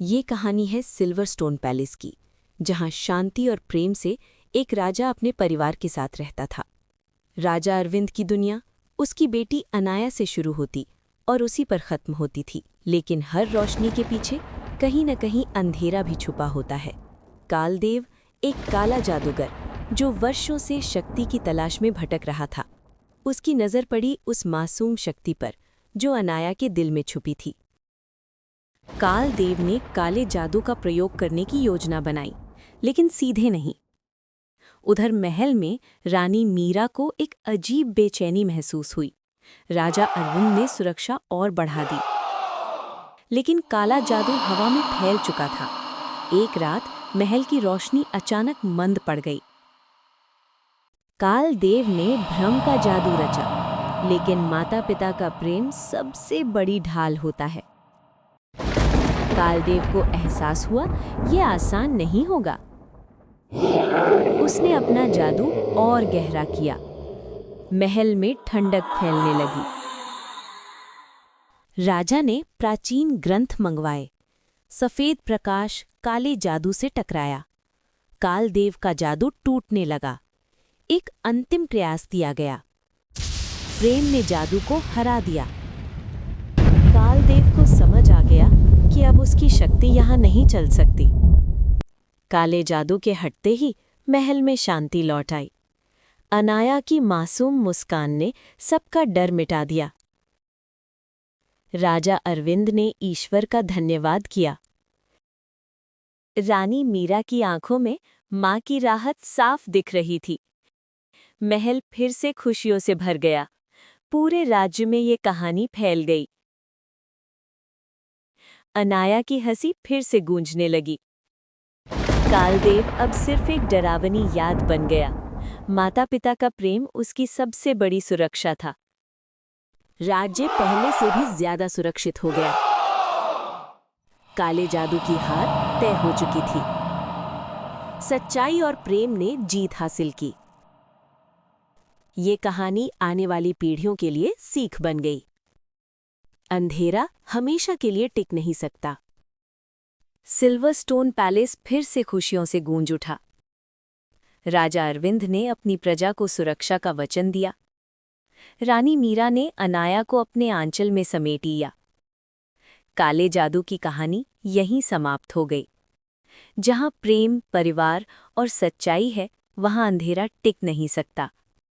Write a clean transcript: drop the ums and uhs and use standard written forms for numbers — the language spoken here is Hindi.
ये कहानी है सिल्वर स्टोन पैलेस की, जहां शांति और प्रेम से एक राजा अपने परिवार के साथ रहता था। राजा अरविंद की दुनिया उसकी बेटी अनाया से शुरू होती और उसी पर खत्म होती थी, लेकिन हर रोशनी के पीछे कहीं न कहीं अंधेरा भी छुपा होता है। कालदेव एक काला जादूगर जो वर्षों से शक्ति की तलाश में भटक रहा था। उसकी नज़र पड़ी उस मासूम शक्ति पर जो अनाया के दिल में छुपी थी। कालदेव ने काले जादू का प्रयोग करने की योजना बनाई, लेकिन सीधे नहीं। उधर महल में रानी मीरा को एक अजीब बेचैनी महसूस हुई। राजा अरविंद ने सुरक्षा और बढ़ा दी, लेकिन काला जादू हवा में फैल चुका था। एक रात महल की रोशनी अचानक मंद पड़ गई। कालदेव ने भ्रम का जादू रचा, लेकिन माता पिता का प्रेम सबसे बड़ी ढाल होता है। कालदेव को एहसास हुआ ये आसान नहीं होगा। उसने अपना जादू और गहरा किया। महल में ठंडक फैलने लगी। राजा ने प्राचीन ग्रंथ मंगवाए। सफेद प्रकाश काले जादू से टकराया। कालदेव का जादू टूटने लगा। एक अंतिम प्रयास दिया गया। प्रेम ने जादू को हरा दिया। कालदेव को समझ आ गया कि अब उसकी शक्ति यहाँ नहीं चल सकती। काले जादू के हटते ही महल में शांति लौट आई। अनाया की मासूम मुस्कान ने सबका डर मिटा दिया। राजा अरविंद ने ईश्वर का धन्यवाद किया। रानी मीरा की आंखों में मां की राहत साफ दिख रही थी। महल फिर से खुशियों से भर गया। पूरे राज्य में ये कहानी फैल गई। अनाया की हंसी फिर से गूंजने लगी। कालदेव अब सिर्फ एक डरावनी याद बन गया। माता पिता का प्रेम उसकी सबसे बड़ी सुरक्षा था। राज्य पहले से भी ज्यादा सुरक्षित हो गया। काले जादू की हार तय हो चुकी थी। सच्चाई और प्रेम ने जीत हासिल की। ये कहानी आने वाली पीढ़ियों के लिए सीख बन गई। अंधेरा हमेशा के लिए टिक नहीं सकता। सिल्वर स्टोन पैलेस फिर से खुशियों से गूंज उठा। राजा अरविंद ने अपनी प्रजा को सुरक्षा का वचन दिया। रानी मीरा ने अनाया को अपने आंचल में समेट लिया। काले जादू की कहानी यहीं समाप्त हो गई। जहां प्रेम, परिवार और सच्चाई है, वहां अंधेरा टिक नहीं सकता।